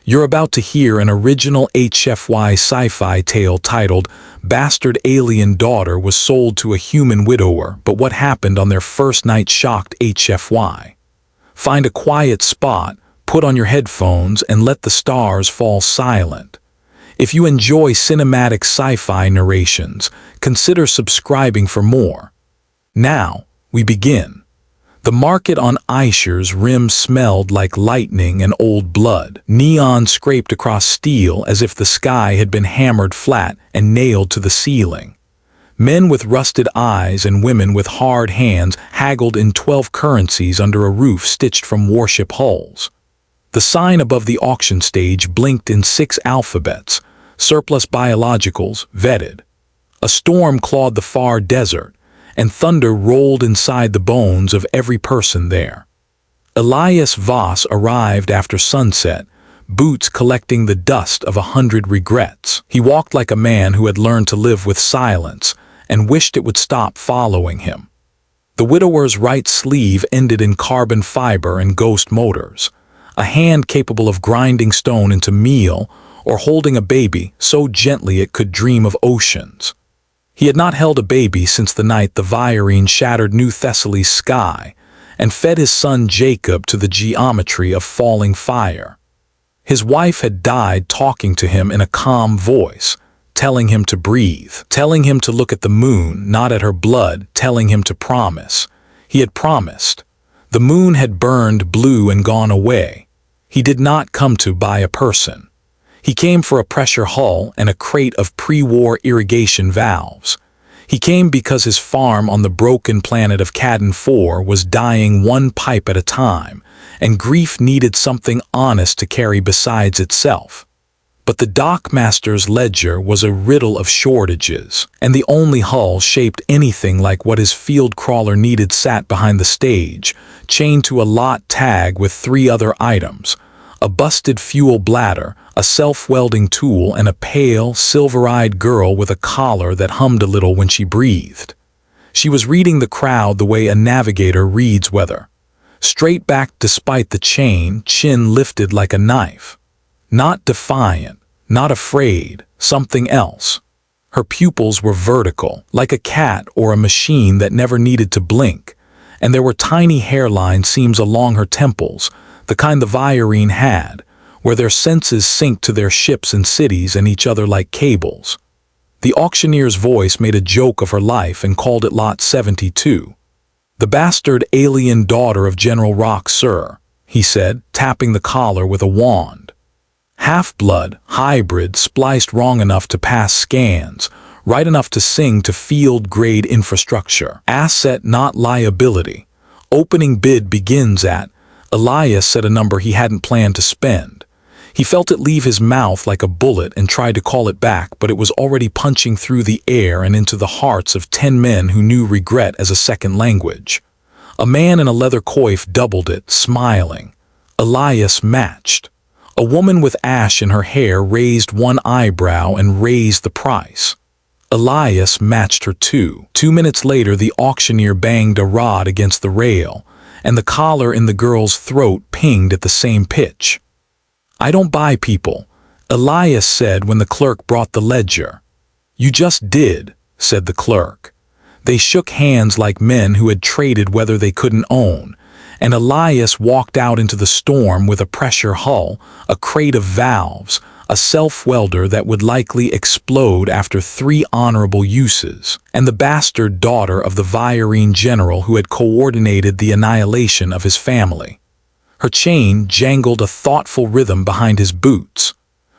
You're about to hear an original HFY sci-fi tale titled Bastard Alien Daughter Was Sold to a Human Widower, but What Happened on Their First Night Shocked HFY. Find a quiet spot, put on your headphones, and let the stars fall silent. If you enjoy cinematic sci-fi narrations, consider subscribing for more. Now, we begin. The market on Aesir's rim smelled like lightning and old blood. Neon scraped across steel as if the sky had been hammered flat and nailed to the ceiling. Men with rusted eyes and women with hard hands haggled in 12 currencies under a roof stitched from warship hulls. The sign above the auction stage blinked in 6 alphabets: surplus biologicals, vetted. A storm clawed the far desert, and thunder rolled inside the bones of every person there. Elias Voss arrived after sunset, boots collecting the dust of 100 regrets. He walked like a man who had learned to live with silence and wished it would stop following him. The widower's right sleeve ended in carbon fiber and ghost motors, a hand capable of grinding stone into meal or holding a baby so gently it could dream of oceans. He had not held a baby since the night the Virene shattered New Thessaly's sky and fed his son Jacob to the geometry of falling fire. His wife had died talking to him in a calm voice, telling him to breathe, telling him to look at the moon, not at her blood, telling him to promise. He had promised. The moon had burned blue and gone away. He did not come to buy a person. He came for a pressure hull and a crate of pre-war irrigation valves. He came because his farm on the broken planet of Cadden 4 was dying one pipe at a time, and grief needed something honest to carry besides itself. But the dockmaster's ledger was a riddle of shortages, and the only hull shaped anything like what his field crawler needed sat behind the stage, chained to a lot tag with 3 other items: a busted fuel bladder, a self-welding tool, and a pale, silver-eyed girl with a collar that hummed a little when she breathed. She was reading the crowd the way a navigator reads weather. Straight back despite the chain, chin lifted like a knife. Not defiant, not afraid, something else. Her pupils were vertical, like a cat or a machine that never needed to blink, and there were tiny hairline seams along her temples, the kind the Virene had, where their senses sync to their ships and cities and each other like cables. The auctioneer's voice made a joke of her life and called it Lot 72. "The bastard alien daughter of General Rock, sir," he said, tapping the collar with a wand. Half-blood, hybrid, spliced wrong enough to pass scans, right enough to sing to field-grade infrastructure. Asset, not liability. Opening bid begins at... Elias said a number he hadn't planned to spend. He felt it leave his mouth like a bullet and tried to call it back, but it was already punching through the air and into the hearts of 10 men who knew regret as a second language. A man in a leather coif doubled it, smiling. Elias matched. A woman with ash in her hair raised one eyebrow and raised the price. Elias matched her too. 2 minutes later, the auctioneer banged a rod against the rail, and the collar in the girl's throat pinged at the same pitch. "I don't buy people," Elias said when the clerk brought the ledger. "You just did," said the clerk. They shook hands like men who had traded whether they couldn't own, and Elias walked out into the storm with a pressure hull, a crate of valves, a self-welder that would likely explode after 3 honorable uses, and the bastard daughter of the Virene general who had coordinated the annihilation of his family. Her chain jangled a thoughtful rhythm behind his boots.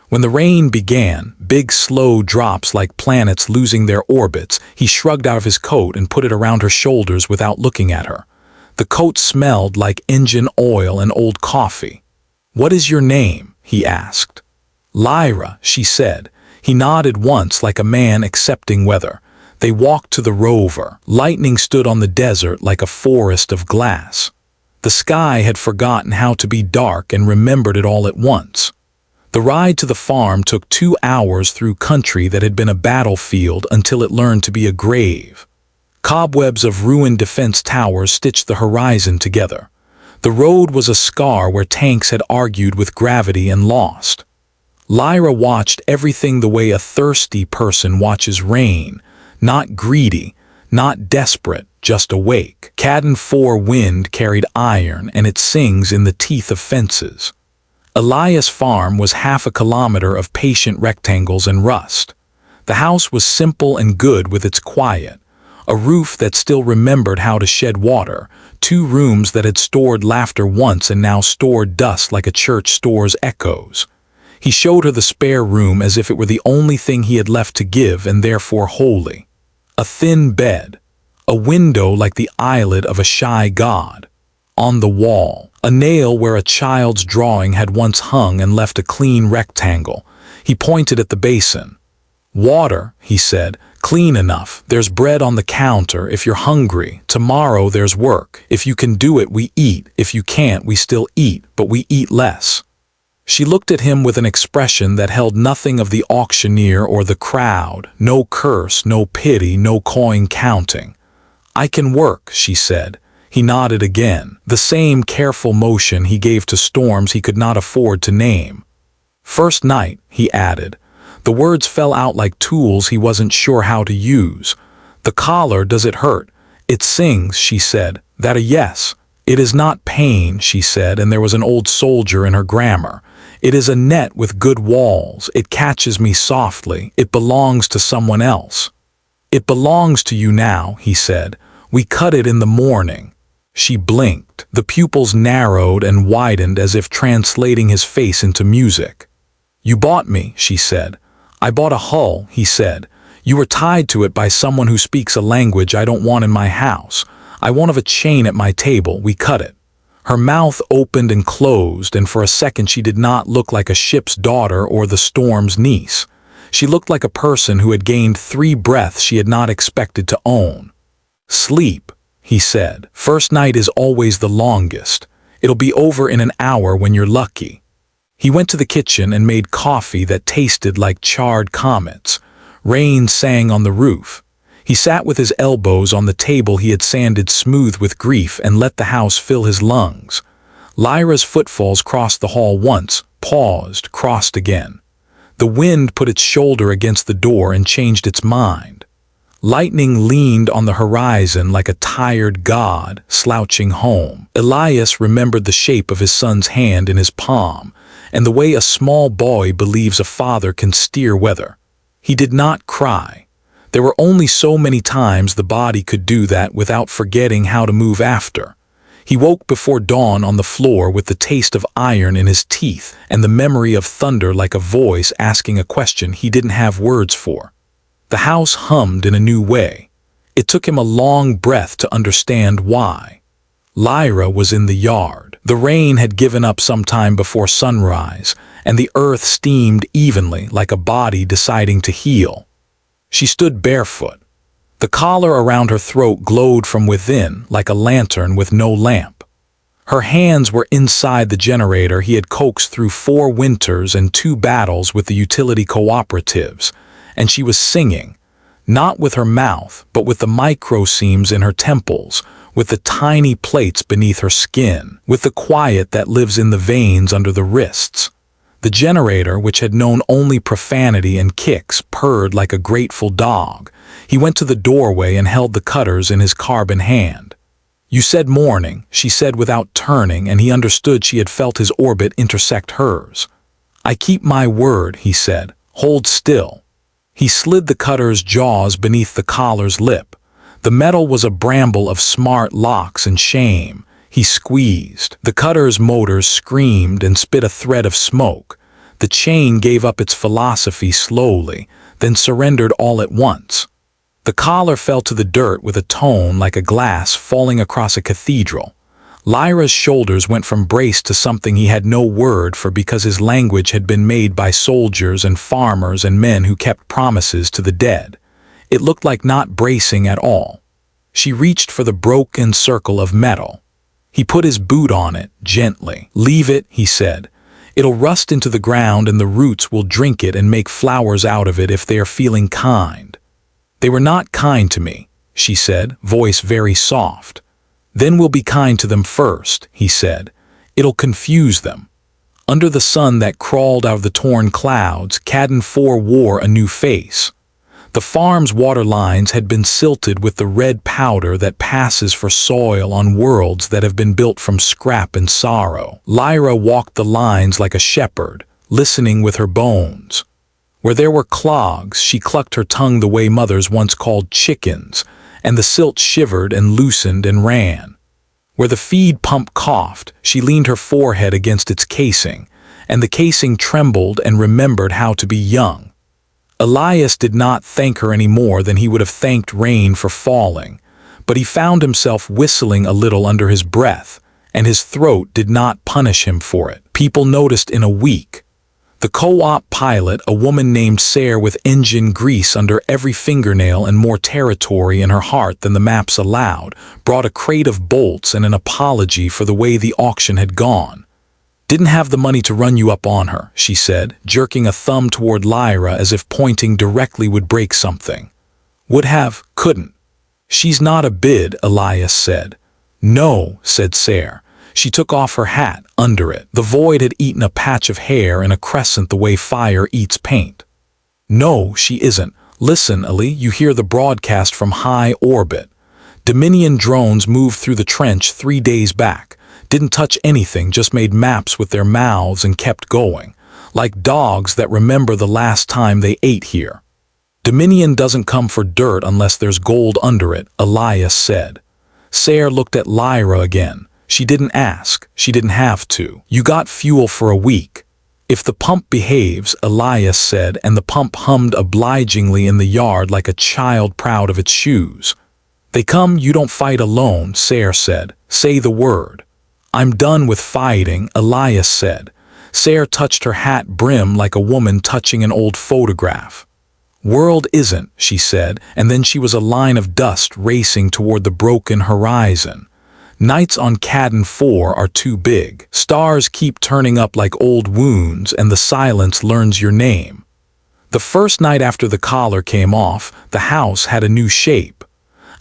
When the rain began, big slow drops like planets losing their orbits, he shrugged out of his coat and put it around her shoulders without looking at her. The coat smelled like engine oil and old coffee. "What is your name?" he asked. "Lyra," she said. He nodded once like a man accepting weather. They walked to the rover. Lightning stood on the desert like a forest of glass. The sky had forgotten how to be dark and remembered it all at once. The ride to the farm took 2 hours through country that had been a battlefield until it learned to be a grave. Cobwebs of ruined defense towers stitched the horizon together. The road was a scar where tanks had argued with gravity and lost. Lyra watched everything the way a thirsty person watches rain, not greedy, not desperate, just awake. Cadden 4 wind carried iron, and it sings in the teeth of fences. Elias Farm was 1/2 kilometer of patient rectangles and rust. The house was simple and good with its quiet. A roof that still remembered how to shed water, 2 rooms that had stored laughter once and now stored dust like a church stores echoes. He showed her the spare room as if it were the only thing he had left to give and therefore holy. A thin bed, a window like the eyelid of a shy god. On the wall, a nail where a child's drawing had once hung and left a clean rectangle. He pointed at the basin. "Water," he said, "clean enough. There's bread on the counter if you're hungry. Tomorrow there's work. If you can do it, we eat. If you can't, we still eat, but we eat less." She looked at him with an expression that held nothing of the auctioneer or the crowd, no curse, no pity, no coin counting. "I can work," she said. He nodded again, the same careful motion he gave to storms he could not afford to name. "First night," he added. The words fell out like tools he wasn't sure how to use. "The collar, does it hurt?" "It sings," she said. "That a yes." "It is not pain," she said, and there was an old soldier in her grammar. "It is a net with good walls. It catches me softly. It belongs to someone else." "It belongs to you now," he said. "We cut it in the morning." She blinked. The pupils narrowed and widened as if translating his face into music. "You bought me," she said. "I bought a hull," he said. "You were tied to it by someone who speaks a language I don't want in my house. I won't have a chain at my table. We cut it." Her mouth opened and closed, and for a second she did not look like a ship's daughter or the storm's niece. She looked like a person who had gained 3 breaths she had not expected to own. "Sleep," he said. "First night is always the longest. It'll be over in an hour when you're lucky." He went to the kitchen and made coffee that tasted like charred comets. Rain sang on the roof. He sat with his elbows on the table he had sanded smooth with grief and let the house fill his lungs. Lyra's footfalls crossed the hall once, paused, crossed again. The wind put its shoulder against the door and changed its mind. Lightning leaned on the horizon like a tired god slouching home. Elias remembered the shape of his son's hand in his palm, and the way a small boy believes a father can steer weather. He did not cry. There were only so many times the body could do that without forgetting how to move after. He woke before dawn on the floor with the taste of iron in his teeth and the memory of thunder like a voice asking a question he didn't have words for. The house hummed in a new way. It took him a long breath to understand why. Lyra was in the yard. The rain had given up some time before sunrise, and the earth steamed evenly like a body deciding to heal. She stood barefoot. The collar around her throat glowed from within like a lantern with no lamp. Her hands were inside the generator he had coaxed through 4 winters and 2 battles with the utility cooperatives, and she was singing, not with her mouth, but with the micro-seams in her temples, with the tiny plates beneath her skin, with the quiet that lives in the veins under the wrists. The generator, which had known only profanity and kicks, purred like a grateful dog. He went to the doorway and held the cutters in his carbon hand. "You said morning," she said without turning, and he understood she had felt his orbit intersect hers. "I keep my word," he said. "Hold still." He slid the cutter's jaws beneath the collar's lip. The metal was a bramble of smart locks and shame. He squeezed. The cutter's motors screamed and spit a thread of smoke. The chain gave up its philosophy slowly, then surrendered all at once. The collar fell to the dirt with a tone like a glass falling across a cathedral. Lyra's shoulders went from brace to something he had no word for because his language had been made by soldiers and farmers and men who kept promises to the dead. It looked like not bracing at all. She reached for the broken circle of metal. He put his boot on it, gently. "Leave it," he said. "It'll rust into the ground and the roots will drink it and make flowers out of it if they are feeling kind." "They were not kind to me," she said, voice very soft. Then we'll be kind to them first, he said. It'll confuse them. Under the sun that crawled out of the torn clouds, Cadden 4 wore a new face. The farm's water lines had been silted with the red powder that passes for soil on worlds that have been built from scrap and sorrow. Lyra walked the lines like a shepherd, listening with her bones. Where there were clogs, she clucked her tongue the way mothers once called chickens, and the silt shivered and loosened and ran. Where the feed pump coughed, she leaned her forehead against its casing, and the casing trembled and remembered how to be young. Elias did not thank her any more than he would have thanked rain for falling, but he found himself whistling a little under his breath, and his throat did not punish him for it. People noticed in a week. The co-op pilot, a woman named Sarah with engine grease under every fingernail and more territory in her heart than the maps allowed, brought a crate of bolts and an apology for the way the auction had gone. Didn't have the money to run you up on her, she said, jerking a thumb toward Lyra as if pointing directly would break something. Would have, couldn't. She's not a bid, Elias said. No, said Sarah. She took off her hat under it. The void had eaten a patch of hair in a crescent the way fire eats paint. No, she isn't. Listen, Ellie, you hear the broadcast from high orbit. Dominion drones moved through the trench 3 days back. Didn't touch anything, just made maps with their mouths and kept going, like dogs that remember the last time they ate here. Dominion doesn't come for dirt unless there's gold under it, Elias said. Sarah looked at Lyra again. She didn't ask. She didn't have to. You got fuel for a week. If the pump behaves, Elias said, and the pump hummed obligingly in the yard like a child proud of its shoes. They come, you don't fight alone, Sarah said. Say the word. I'm done with fighting, Elias said. Sarah touched her hat brim like a woman touching an old photograph. World isn't, she said, and then she was a line of dust racing toward the broken horizon. Nights on Cadden 4 are too big. Stars keep turning up like old wounds, and the silence learns your name. The first night after the collar came off, the house had a new shape.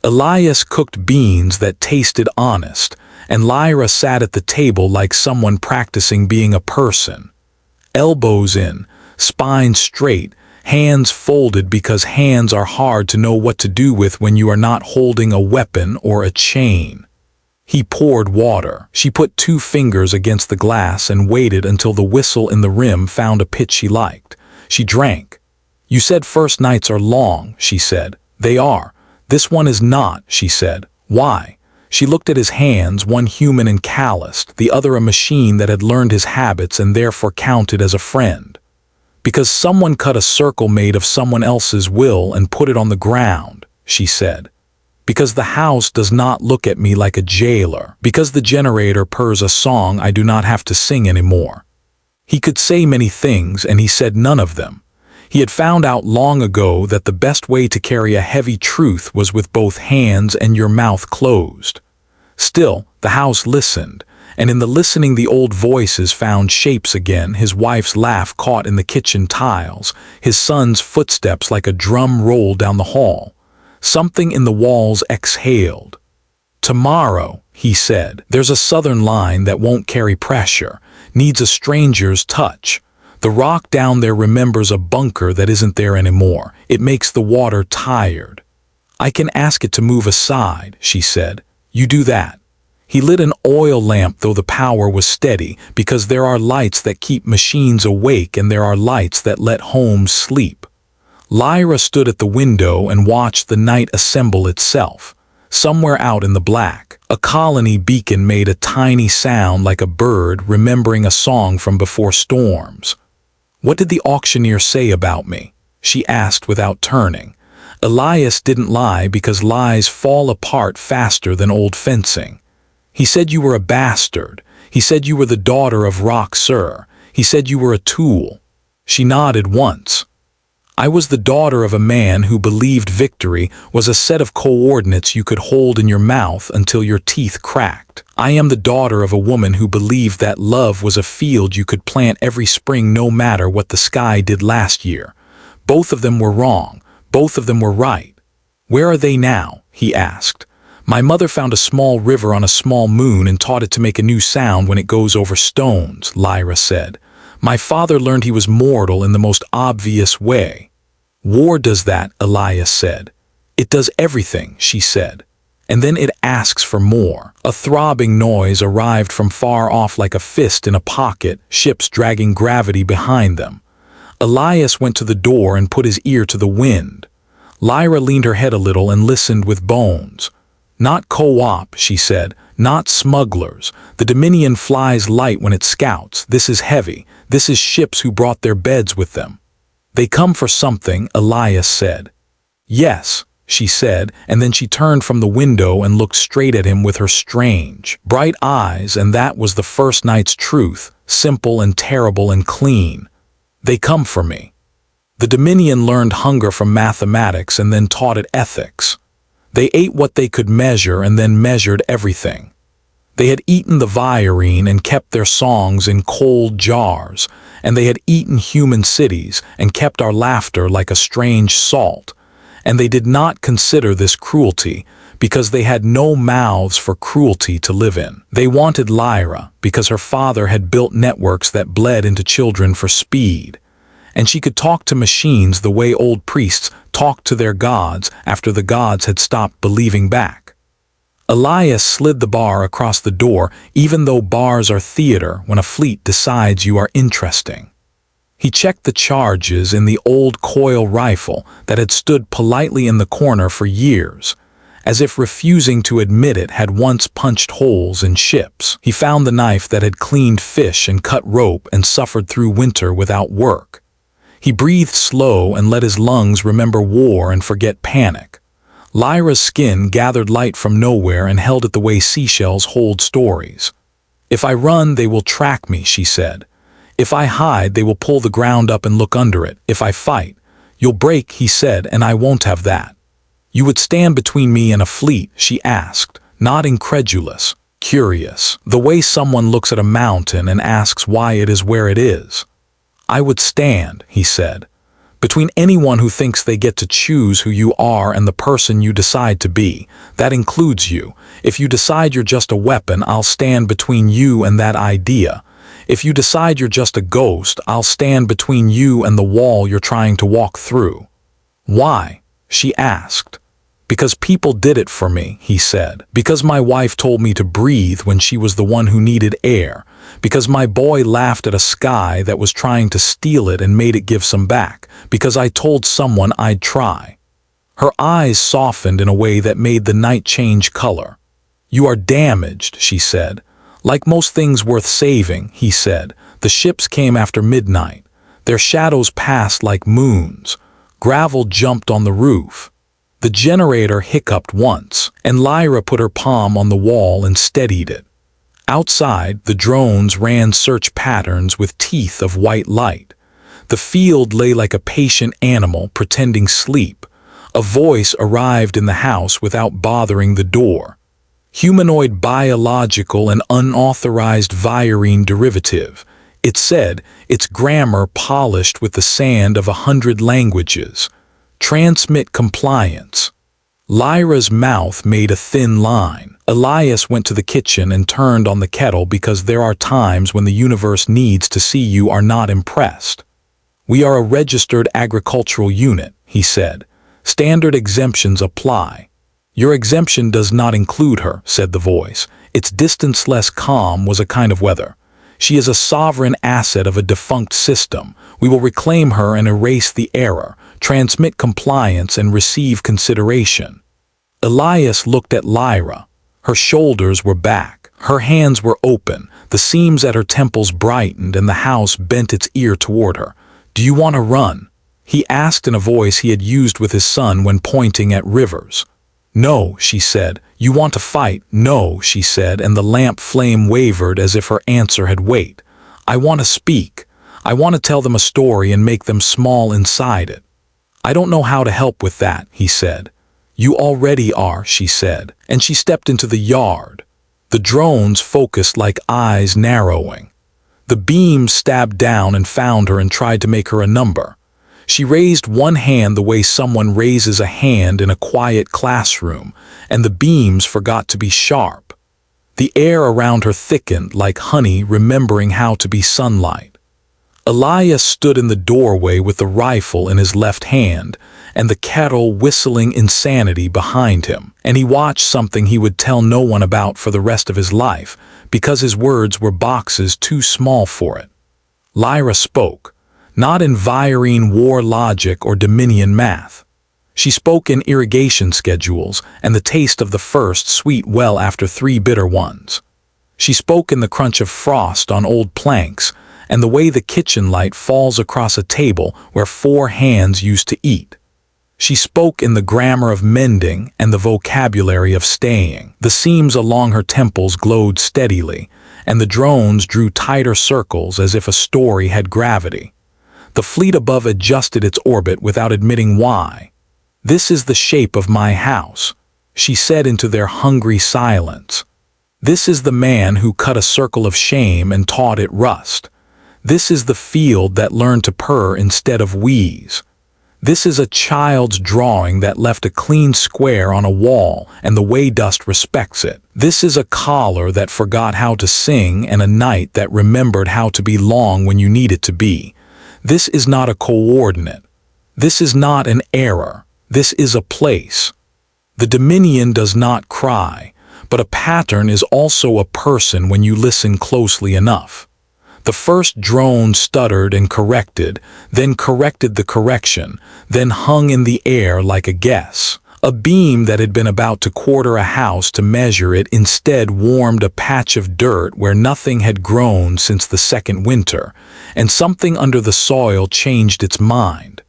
Elias cooked beans that tasted honest, and Lyra sat at the table like someone practicing being a person. Elbows in, spine straight, hands folded because hands are hard to know what to do with when you are not holding a weapon or a chain. He poured water. She put 2 fingers against the glass and waited until the whistle in the rim found a pitch she liked. She drank. You said first nights are long, she said. They are. This one is not, she said. Why? She looked at his hands, one human and calloused, the other a machine that had learned his habits and therefore counted as a friend. Because someone cut a circle made of someone else's will and put it on the ground, she said. Because the house does not look at me like a jailer. Because the generator purrs a song I do not have to sing anymore. He could say many things, and he said none of them. He had found out long ago that the best way to carry a heavy truth was with both hands and your mouth closed. Still, the house listened, and in the listening the old voices found shapes again, his wife's laugh caught in the kitchen tiles, his son's footsteps like a drum rolled down the hall. Something in the walls exhaled. Tomorrow, he said, there's a southern line that won't carry pressure, needs a stranger's touch. The rock down there remembers a bunker that isn't there anymore. It makes the water tired. I can ask it to move aside, she said. You do that. He lit an oil lamp though the power was steady, because there are lights that keep machines awake and there are lights that let homes sleep. Lyra stood at the window and watched the night assemble itself. Somewhere out in the black, a colony beacon made a tiny sound like a bird remembering a song from before storms. What did the auctioneer say about me? She asked without turning. Elias didn't lie because lies fall apart faster than old fencing. He said you were a bastard. He said you were the daughter of Rock Sir. He said you were a tool. She nodded once. I was the daughter of a man who believed victory was a set of coordinates you could hold in your mouth until your teeth cracked. I am the daughter of a woman who believed that love was a field you could plant every spring no matter what the sky did last year. Both of them were wrong. Both of them were right. Where are they now? He asked. My mother found a small river on a small moon and taught it to make a new sound when it goes over stones, Lyra said. My father learned he was mortal in the most obvious way. War does that, Elias said. It does everything, she said. And then it asks for more. A throbbing noise arrived from far off like a fist in a pocket, ships dragging gravity behind them. Elias went to the door and put his ear to the wind. Lyra leaned her head a little and listened with bones. Not co-op, she said, not smugglers. The Dominion flies light when it scouts. This is heavy. This is ships who brought their beds with them. They come for something, Elias said. Yes, she said, and then she turned from the window and looked straight at him with her strange, bright eyes, and that was the first night's truth, simple and terrible and clean. They come for me. The Dominion learned hunger from mathematics and then taught it ethics. They ate what they could measure and then measured everything. They had eaten the virine and kept their songs in cold jars, and they had eaten human cities and kept our laughter like a strange salt. And they did not consider this cruelty, because they had no mouths for cruelty to live in. They wanted Lyra, because her father had built networks that bled into children for speed. And she could talk to machines the way old priests talked to their gods after the gods had stopped believing back. Elias slid the bar across the door, even though bars are theater when a fleet decides you are interesting. He checked the charges in the old coil rifle that had stood politely in the corner for years, as if refusing to admit it had once punched holes in ships. He found the knife that had cleaned fish and cut rope and suffered through winter without work. He breathed slow and let his lungs remember war and forget panic. Lyra's skin gathered light from nowhere and held it the way seashells hold stories. If I run, they will track me, she said. If I hide, they will pull the ground up and look under it. If I fight, you'll break, he said, and I won't have that. You would stand between me and a fleet, she asked, not incredulous, curious, the way someone looks at a mountain and asks why it is where it is. I would stand, he said, between anyone who thinks they get to choose who you are and the person you decide to be. That includes you. If you decide you're just a weapon, I'll stand between you and that idea. If you decide you're just a ghost, I'll stand between you and the wall you're trying to walk through. Why? She asked. Because people did it for me, he said. Because my wife told me to breathe when she was the one who needed air. Because my boy laughed at a sky that was trying to steal it and made it give some back. Because I told someone I'd try. Her eyes softened in a way that made the night change color. You are damaged, she said. Like most things worth saving, he said. The ships came after midnight. Their shadows passed like moons. Gravel jumped on the roof. The generator hiccuped once, and Lyra put her palm on the wall and steadied it. Outside, the drones ran search patterns with teeth of white light. The field lay like a patient animal pretending sleep. A voice arrived in the house without bothering the door. Humanoid, biological, and unauthorized virine derivative. It said, its grammar polished with the sand of 100 languages. Transmit compliance. Lyra's mouth made a thin line. Elias went to the kitchen and turned on the kettle because there are times when the universe needs to see you are not impressed. We are a registered agricultural unit, he said. Standard exemptions apply. Your exemption does not include her, said the voice. Its distance-less calm was a kind of weather. She is a sovereign asset of a defunct system. We will reclaim her and erase the error, transmit compliance and receive consideration. Elias looked at Lyra. Her shoulders were back. Her hands were open. The seams at her temples brightened and the house bent its ear toward her. Do you want to run? He asked in a voice he had used with his son when pointing at rivers. No, she said. You want to fight? No, she said, and the lamp flame wavered as if her answer had weight. I want to speak. I want to tell them a story and make them small inside it. I don't know how to help with that, he said. You already are, she said, and she stepped into the yard. The drones focused like eyes narrowing. The beams stabbed down and found her and tried to make her a number. She raised one hand the way someone raises a hand in a quiet classroom, and the beams forgot to be sharp. The air around her thickened like honey remembering how to be sunlight. Elias stood in the doorway with the rifle in his left hand and the kettle whistling insanity behind him, and he watched something he would tell no one about for the rest of his life because his words were boxes too small for it. Lyra spoke, not in Virene war logic or Dominion math. She spoke in irrigation schedules and the taste of the first sweet well after 3 bitter ones. She spoke in the crunch of frost on old planks and the way the kitchen light falls across a table where 4 hands used to eat. She spoke in the grammar of mending and the vocabulary of staying. The seams along her temples glowed steadily, and the drones drew tighter circles as if a story had gravity. The fleet above adjusted its orbit without admitting why. "This is the shape of my house," she said into their hungry silence. "This is the man who cut a circle of shame and taught it rust. This is the field that learned to purr instead of wheeze. This is a child's drawing that left a clean square on a wall and the way dust respects it. This is a collar that forgot how to sing and a night that remembered how to be long when you need it to be. This is not a coordinate. This is not an error. This is a place. The Dominion does not cry, but a pattern is also a person when you listen closely enough." The first drone stuttered and corrected, then corrected the correction, then hung in the air like a guess. A beam that had been about to quarter a house to measure it instead warmed a patch of dirt where nothing had grown since the second winter, and something under the soil changed its mind.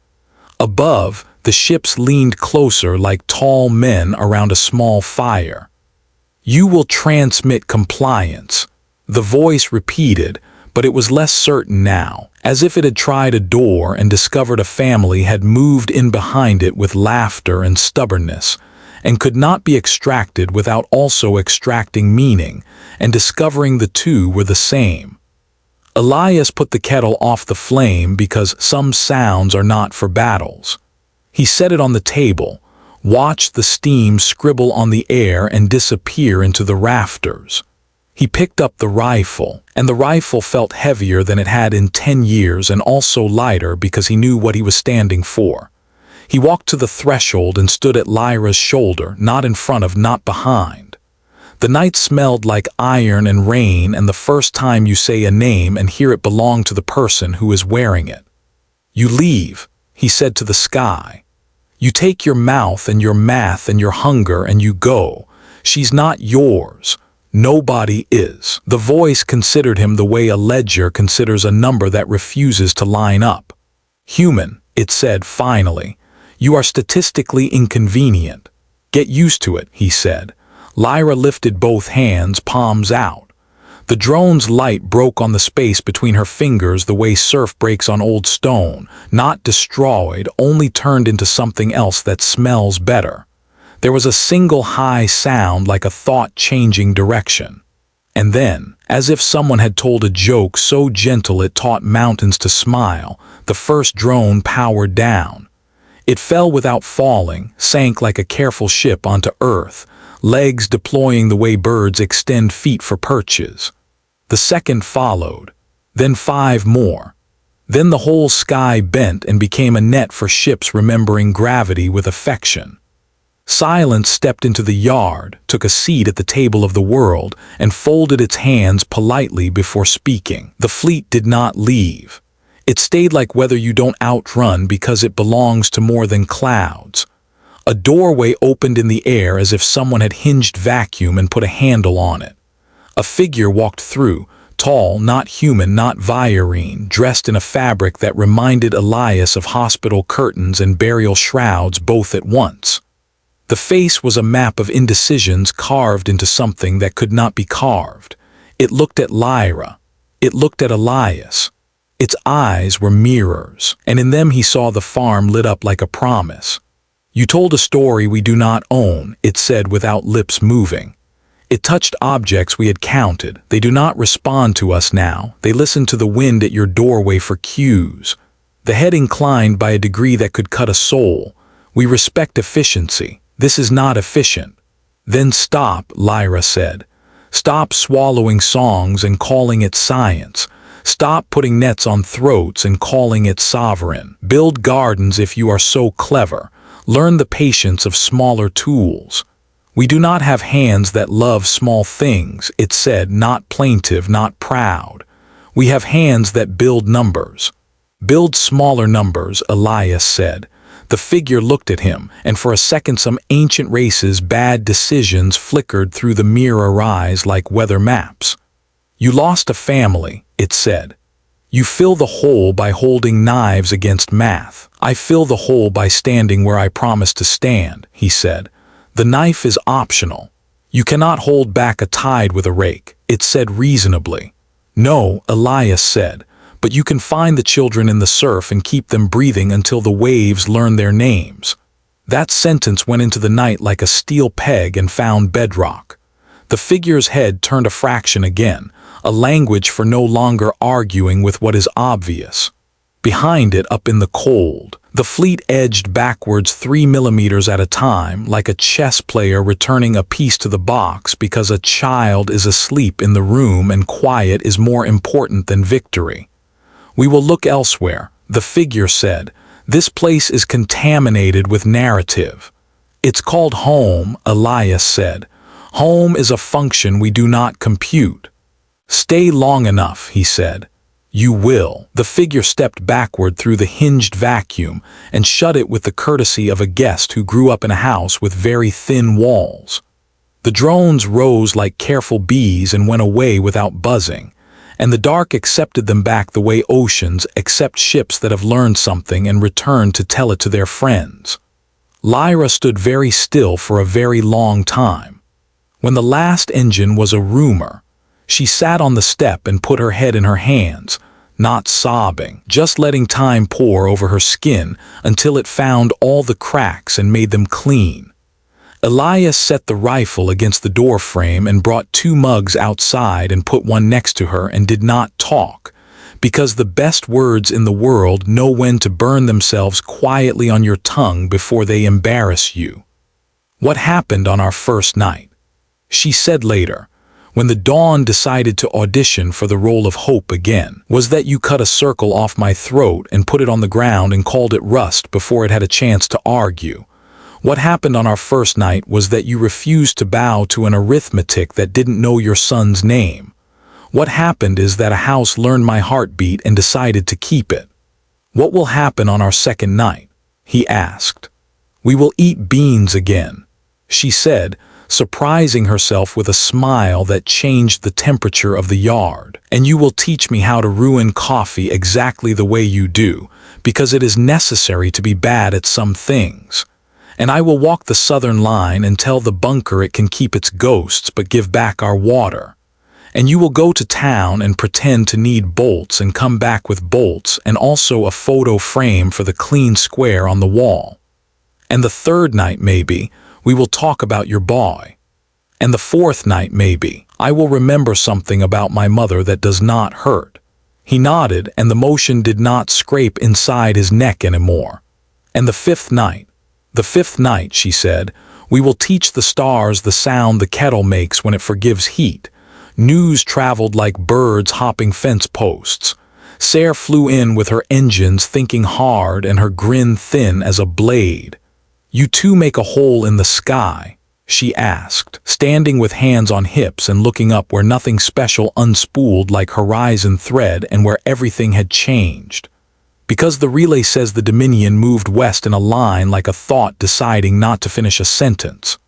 Above, the ships leaned closer like tall men around a small fire. "You will transmit compliance," the voice repeated, but it was less certain now, as if it had tried a door and discovered a family had moved in behind it with laughter and stubbornness, and could not be extracted without also extracting meaning, and discovering the two were the same. Elias put the kettle off the flame because some sounds are not for battles. He set it on the table, watched the steam scribble on the air and disappear into the rafters. He picked up the rifle, and the rifle felt heavier than it had in 10 years and also lighter because he knew what he was standing for. He walked to the threshold and stood at Lyra's shoulder, not in front of, not behind. The night smelled like iron and rain, and the first time you say a name and hear it belong to the person who is wearing it. "You leave," he said to the sky. "You take your mouth and your math and your hunger and you go. She's not yours. Nobody is." The voice considered him the way a ledger considers a number that refuses to line up. "Human," it said finally. "You are statistically inconvenient. Get used to it," he said. Lyra lifted both hands, palms out. The drone's light broke on the space between her fingers the way surf breaks on old stone, not destroyed, only turned into something else that smells better. There was a single high sound like a thought changing direction. And then, as if someone had told a joke so gentle it taught mountains to smile, the first drone powered down. It fell without falling, sank like a careful ship onto Earth, legs deploying the way birds extend feet for perches. The second followed, then 5 more. Then the whole sky bent and became a net for ships remembering gravity with affection. Silence stepped into the yard, took a seat at the table of the world, and folded its hands politely before speaking. The fleet did not leave. It stayed like whether you don't outrun because it belongs to more than clouds. A doorway opened in the air as if someone had hinged vacuum and put a handle on it. A figure walked through, tall, not human, not Virene, dressed in a fabric that reminded Elias of hospital curtains and burial shrouds both at once. The face was a map of indecisions carved into something that could not be carved. It looked at Lyra. It looked at Elias. Its eyes were mirrors, and in them he saw the farm lit up like a promise. "You told a story we do not own," it said without lips moving. "It touched objects we had counted. They do not respond to us now. They listen to the wind at your doorway for cues." The head inclined by a degree that could cut a soul. We respect efficiency. This is not efficient. Then stop, Lyra said. Stop swallowing songs and calling it science. Stop putting nets on throats and calling it sovereign. Build gardens if you are so clever. Learn the patience of smaller tools. We do not have hands that love small things, it said, not plaintive, not proud. We have hands that build numbers. Build smaller numbers, Elias said. The figure looked at him, and for a second some ancient race's bad decisions flickered through the mirror eyes like weather maps. You lost a family, it said. You fill the hole by holding knives against math. I fill the hole by standing where I promised to stand, he said. The knife is optional. You cannot hold back a tide with a rake, it said reasonably. No, Elias said, but you can find the children in the surf and keep them breathing until the waves learn their names. That sentence went into the night like a steel peg and found bedrock. The figure's head turned a fraction again, a language for no longer arguing with what is obvious. Behind it, up in the cold, the fleet edged backwards 3 millimeters at a time, like a chess player returning a piece to the box because a child is asleep in the room and quiet is more important than victory. We will look elsewhere, the figure said. This place is contaminated with narrative. It's called home, Elias said. Home is a function we do not compute. Stay long enough, he said. You will. The figure stepped backward through the hinged vacuum and shut it with the courtesy of a guest who grew up in a house with very thin walls. The drones rose like careful bees and went away without buzzing, and the dark accepted them back the way oceans accept ships that have learned something and return to tell it to their friends. Lyra stood very still for a very long time. When the last engine was a rumor, she sat on the step and put her head in her hands, not sobbing, just letting time pour over her skin until it found all the cracks and made them clean. Elias set the rifle against the door frame and brought 2 mugs outside and put one next to her and did not talk, because the best words in the world know when to burn themselves quietly on your tongue before they embarrass you. What happened on our first night? She said later, when the dawn decided to audition for the role of Hope again, was that you cut a circle off my throat and put it on the ground and called it rust before it had a chance to argue. What happened on our first night was that you refused to bow to an arithmetic that didn't know your son's name. What happened is that a house learned my heartbeat and decided to keep it. What will happen on our second night? He asked. We will eat beans again, she said, surprising herself with a smile that changed the temperature of the yard. And you will teach me how to ruin coffee exactly the way you do, because it is necessary to be bad at some things. And I will walk the southern line and tell the bunker it can keep its ghosts but give back our water. And you will go to town and pretend to need bolts and come back with bolts and also a photo frame for the clean square on the wall. And the third night, maybe, we will talk about your boy. And the fourth night, maybe, I will remember something about my mother that does not hurt. He nodded, and the motion did not scrape inside his neck anymore. And the fifth night, she said, we will teach the stars the sound the kettle makes when it forgives heat. News traveled like birds hopping fence posts. Sarah flew in with her engines thinking hard and her grin thin as a blade. You two make a hole in the sky, she asked, standing with hands on hips and looking up where nothing special unspooled like horizon thread and where everything had changed. Because the relay says the Dominion moved west in a line like a thought deciding not to finish a sentence.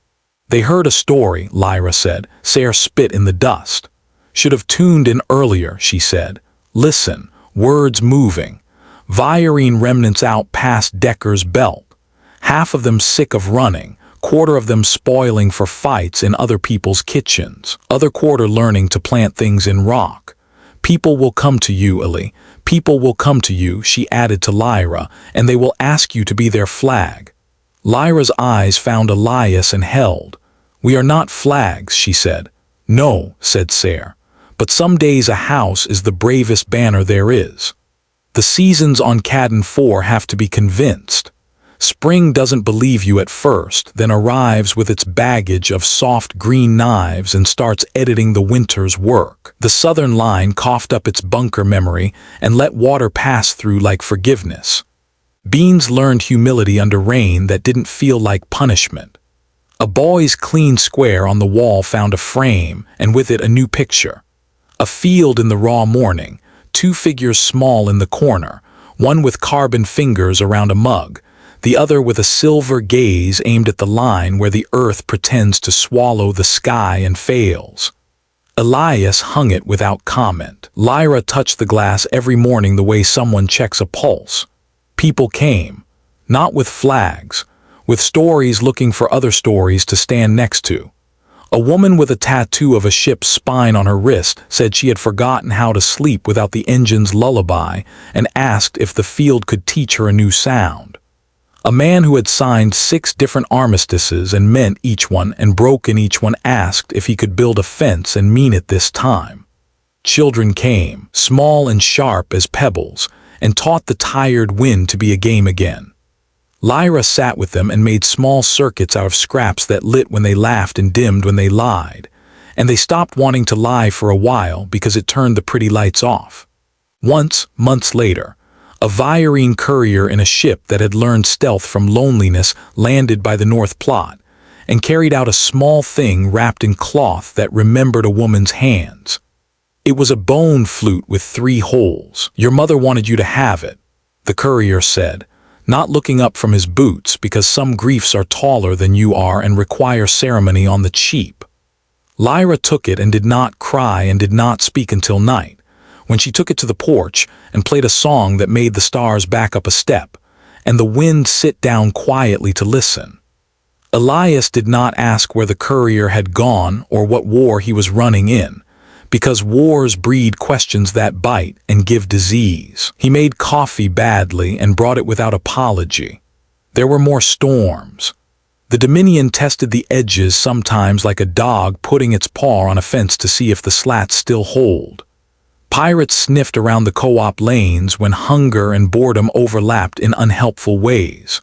They heard a story, Lyra said. Sarah spit in the dust. Should have tuned in earlier, she said. Listen, words moving. Virine remnants out past Decker's belt. Half of them sick of running, quarter of them spoiling for fights in other people's kitchens, other quarter learning to plant things in rock. People will come to you, Ellie. People will come to you, she added to Lyra, and they will ask you to be their flag. Lyra's eyes found Elias and held. We are not flags, she said. No, said Sarah, but some days a house is the bravest banner there is. The seasons on Cadden 4 have to be convinced. Spring doesn't believe you at first, then arrives with its baggage of soft green knives and starts editing the winter's work. The southern line coughed up its bunker memory and let water pass through like forgiveness. Beans learned humility under rain that didn't feel like punishment. A boy's clean square on the wall found a frame, and with it a new picture. A field in the raw morning, two figures small in the corner, one with carbon fingers around a mug, the other with a silver gaze aimed at the line where the earth pretends to swallow the sky and fails. Elias hung it without comment. Lyra touched the glass every morning the way someone checks a pulse. People came, not with flags, with stories looking for other stories to stand next to. A woman with a tattoo of a ship's spine on her wrist said she had forgotten how to sleep without the engine's lullaby and asked if the field could teach her a new sound. A man who had signed 6 different armistices and meant each one and broken each one asked if he could build a fence and mean it this time. Children came, small and sharp as pebbles, and taught the tired wind to be a game again. Lyra sat with them and made small circuits out of scraps that lit when they laughed and dimmed when they lied, and they stopped wanting to lie for a while because it turned the pretty lights off. Once, months later, a Virene courier in a ship that had learned stealth from loneliness landed by the North Plot and carried out a small thing wrapped in cloth that remembered a woman's hands. It was a bone flute with 3 holes. "Your mother wanted you to have it," the courier said, not looking up from his boots because some griefs are taller than you are and require ceremony on the cheap. Lyra took it and did not cry and did not speak until night, when she took it to the porch and played a song that made the stars back up a step, and the wind sit down quietly to listen. Elias did not ask where the courier had gone or what war he was running in, because wars breed questions that bite and give disease. He made coffee badly and brought it without apology. There were more storms. The Dominion tested the edges sometimes like a dog putting its paw on a fence to see if the slats still hold. Pirates sniffed around the co-op lanes when hunger and boredom overlapped in unhelpful ways.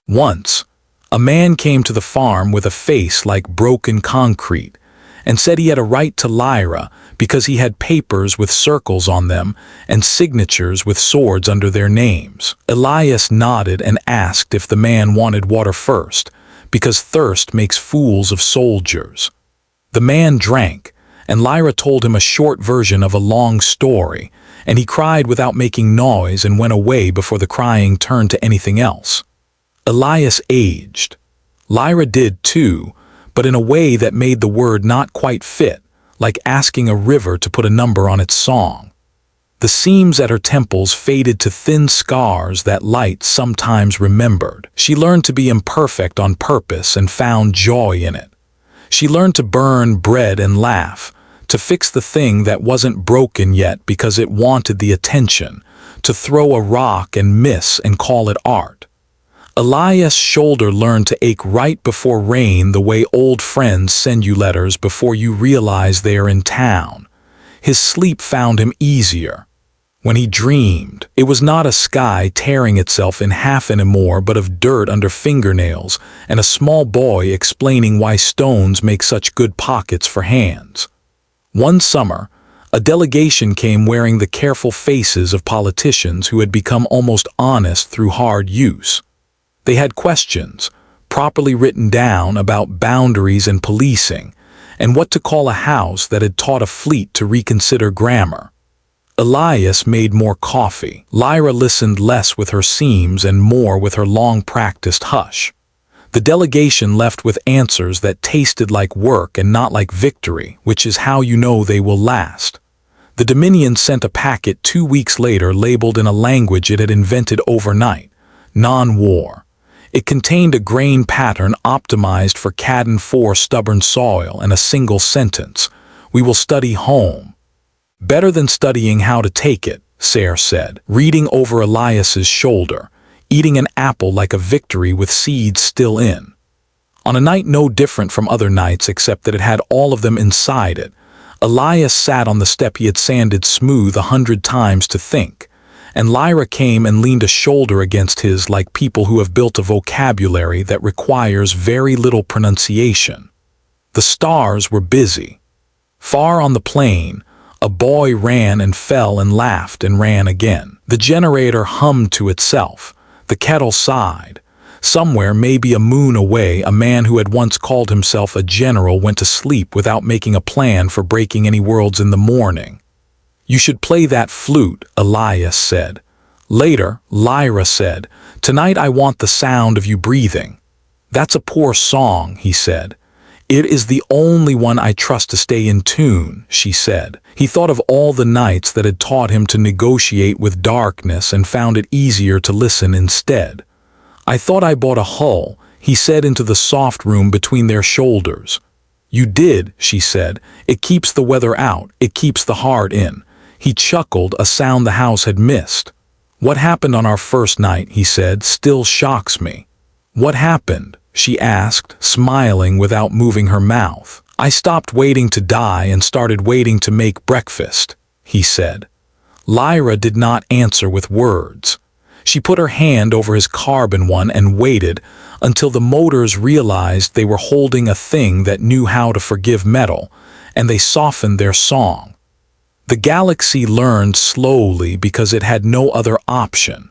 Once, a man came to the farm with a face like broken concrete and said he had a right to Lyra because he had papers with circles on them and signatures with swords under their names. Elias nodded and asked if the man wanted water first, because thirst makes fools of soldiers. The man drank, and Lyra told him a short version of a long story, and he cried without making noise and went away before the crying turned to anything else. Elias aged. Lyra did too, but in a way that made the word not quite fit, like asking a river to put a number on its song. The seams at her temples faded to thin scars that light sometimes remembered. She learned to be imperfect on purpose and found joy in it. She learned to burn bread and laugh, to fix the thing that wasn't broken yet because it wanted the attention, to throw a rock and miss and call it art. Elias' shoulder learned to ache right before rain the way old friends send you letters before you realize they are in town. His sleep found him easier. When he dreamed, it was not a sky tearing itself in half anymore but of dirt under fingernails and a small boy explaining why stones make such good pockets for hands. One summer, a delegation came wearing the careful faces of politicians who had become almost honest through hard use. They had questions, properly written down, about boundaries and policing, and what to call a house that had taught a fleet to reconsider grammar. Elias made more coffee. Lyra listened less with her seams and more with her long-practiced hush. The delegation left with answers that tasted like work and not like victory, which is how you know they will last. The Dominion sent a packet 2 weeks later labeled in a language it had invented overnight, non-war. It contained a grain pattern optimized for Cadden 4 stubborn soil and a single sentence: "We will study home." "Better than studying how to take it," Sayre said, reading over Elias's shoulder, eating an apple like a victory with seeds still in. On a night no different from other nights except that it had all of them inside it, Elias sat on the step he had sanded smooth 100 times to think, and Lyra came and leaned a shoulder against his like people who have built a vocabulary that requires very little pronunciation. The stars were busy. Far on the plain, a boy ran and fell and laughed and ran again. The generator hummed to itself. The kettle sighed. Somewhere, maybe a moon away, a man who had once called himself a general went to sleep without making a plan for breaking any worlds in the morning. "You should play that flute," Elias said. Later, Lyra said, "Tonight I want the sound of you breathing." "That's a poor song," he said. "It is the only one I trust to stay in tune," she said. He thought of all the nights that had taught him to negotiate with darkness and found it easier to listen instead. "I thought I bought a hull," he said into the soft room between their shoulders. "You did," she said. "It keeps the weather out, it keeps the heart in." He chuckled, a sound the house had missed. "What happened on our first night," he said, "still shocks me." "What happened?" she asked, smiling without moving her mouth. "I stopped waiting to die and started waiting to make breakfast," he said. Lyra did not answer with words. She put her hand over his carbon one and waited until the motors realized they were holding a thing that knew how to forgive metal, and they softened their song. The galaxy learned slowly because it had no other option.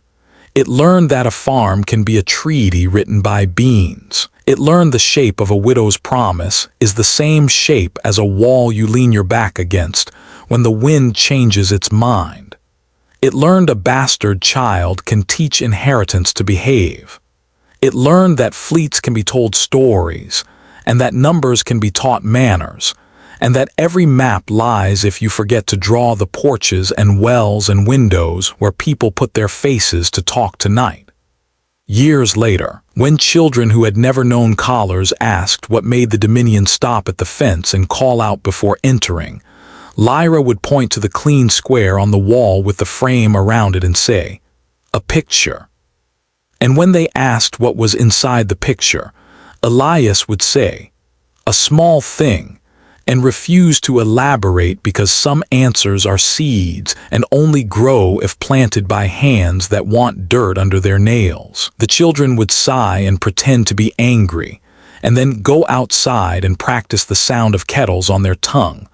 It learned that a farm can be a treaty written by beings. It learned the shape of a widow's promise is the same shape as a wall you lean your back against when the wind changes its mind. It learned a bastard child can teach inheritance to behave. It learned that fleets can be told stories, and that numbers can be taught manners, and that every map lies if you forget to draw the porches and wells and windows where people put their faces to talk tonight. Years later, when children who had never known collars asked what made the Dominion stop at the fence and call out before entering, Lyra would point to the clean square on the wall with the frame around it and say, "A picture." And when they asked what was inside the picture, Elias would say, "A small thing," and refuse to elaborate because some answers are seeds and only grow if planted by hands that want dirt under their nails. The children would sigh and pretend to be angry, and then go outside and practice the sound of kettles on their tongue,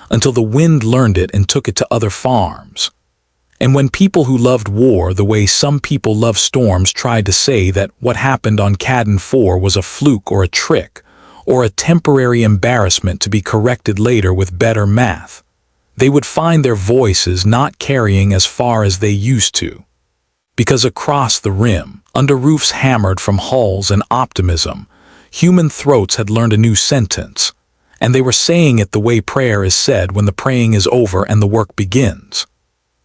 until the wind learned it and took it to other farms. And when people who loved war the way some people love storms tried to say that what happened on Cadden 4 was a fluke or a trick, or a temporary embarrassment to be corrected later with better math, they would find their voices not carrying as far as they used to. Because across the rim, under roofs hammered from hulls and optimism, human throats had learned a new sentence, and they were saying it the way prayer is said when the praying is over and the work begins.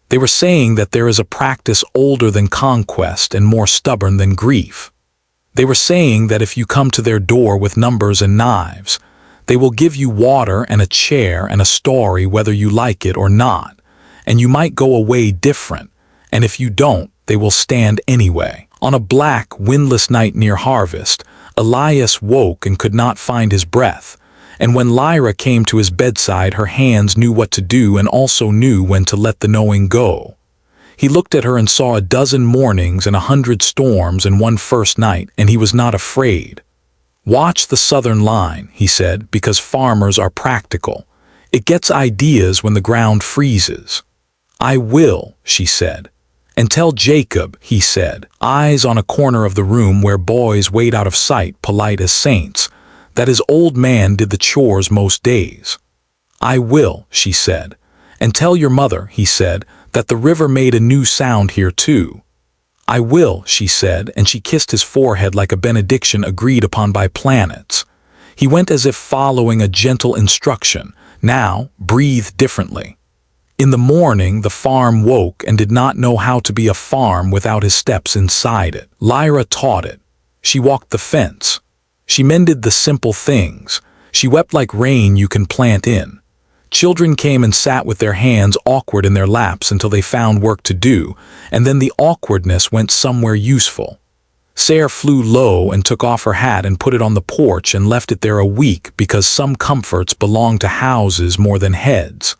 They were saying that there is a practice older than conquest and more stubborn than grief. They were saying that if you come to their door with numbers and knives, they will give you water and a chair and a story whether you like it or not, and you might go away different, and if you don't, they will stand anyway. On a black, windless night near harvest, Elias woke and could not find his breath, and when Lyra came to his bedside, her hands knew what to do and also knew when to let the knowing go. He looked at her and saw a dozen mornings and 100 storms in one first night, and he was not afraid. "Watch the southern line," he said, "because farmers are practical. It gets ideas when the ground freezes." "I will," she said. "And tell Jacob," he said, eyes on a corner of the room where boys wait out of sight, polite as saints, that his old man did the chores most days. "I will," she said. "And tell your mother," he said, "that the river made a new sound here too." "I will," she said, and she kissed his forehead like a benediction agreed upon by planets. He went as if following a gentle instruction. Now, breathe differently. In the morning, the farm woke and did not know how to be a farm without his steps inside it. Lyra taught it. She walked the fence. She mended the simple things. She wept like rain you can plant in. Children came and sat with their hands awkward in their laps until they found work to do, and then the awkwardness went somewhere useful. Sarah flew low and took off her hat and put it on the porch and left it there a week because some comforts belong to houses more than heads.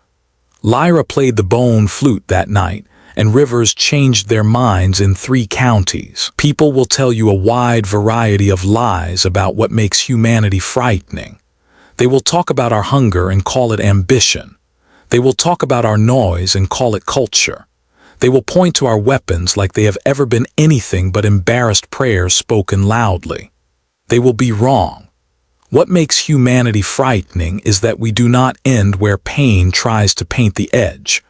Lyra played the bone flute that night, and rivers changed their minds in 3 counties. People will tell you a wide variety of lies about what makes humanity frightening. They will talk about our hunger and call it ambition. They will talk about our noise and call it culture. They will point to our weapons like they have ever been anything but embarrassed prayers spoken loudly. They will be wrong. What makes humanity frightening is that we do not end where pain tries to paint the edge.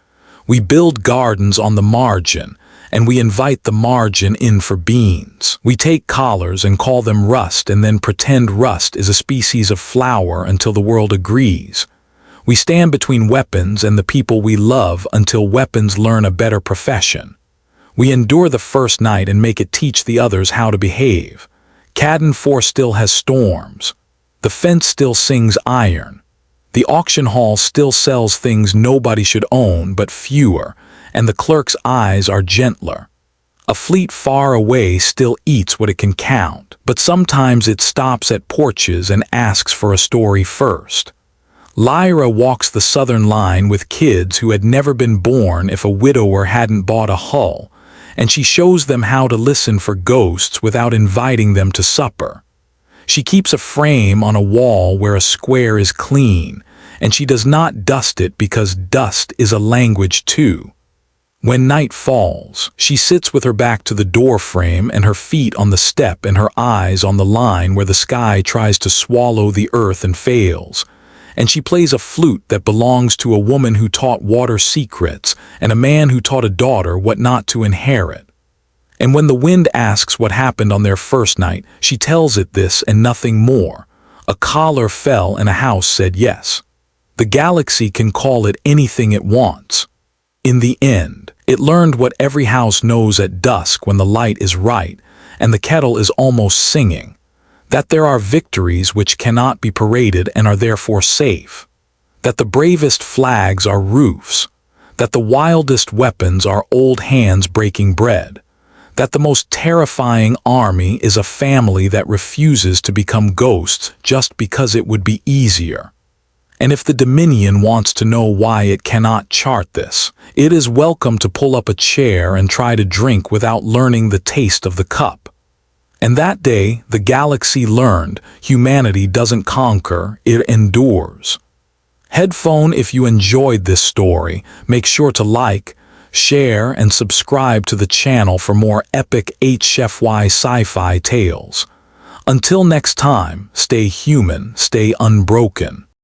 We build gardens on the margin, and we invite the margin in for beans. We take collars and call them rust and then pretend rust is a species of flower until the world agrees. We stand between weapons and the people we love until weapons learn a better profession. We endure the first night and make it teach the others how to behave. Cadden 4 still has storms. The fence still sings iron. The auction hall still sells things nobody should own but fewer, and the clerk's eyes are gentler. A fleet far away still eats what it can count, but sometimes it stops at porches and asks for a story first. Lyra walks the southern line with kids who had never been born if a widower hadn't bought a hull, and she shows them how to listen for ghosts without inviting them to supper. She keeps a frame on a wall where a square is clean, and she does not dust it because dust is a language too. When night falls, she sits with her back to the door frame and her feet on the step and her eyes on the line where the sky tries to swallow the earth and fails. And she plays a flute that belongs to a woman who taught water secrets and a man who taught a daughter what not to inherit. And when the wind asks what happened on their first night, she tells it this and nothing more. A collar fell and a house said yes. The galaxy can call it anything it wants. In the end, it learned what every house knows at dusk when the light is right and the kettle is almost singing, that there are victories which cannot be paraded and are therefore safe, that the bravest flags are roofs, that the wildest weapons are old hands breaking bread, that the most terrifying army is a family that refuses to become ghosts just because it would be easier. And if the Dominion wants to know why it cannot chart this, it is welcome to pull up a chair and try to drink without learning the taste of the cup. And that day, the galaxy learned humanity doesn't conquer, it endures. Headphone, if you enjoyed this story, make sure to like, share, and subscribe to the channel for more epic HFY sci-fi tales. Until next time, stay human, stay unbroken.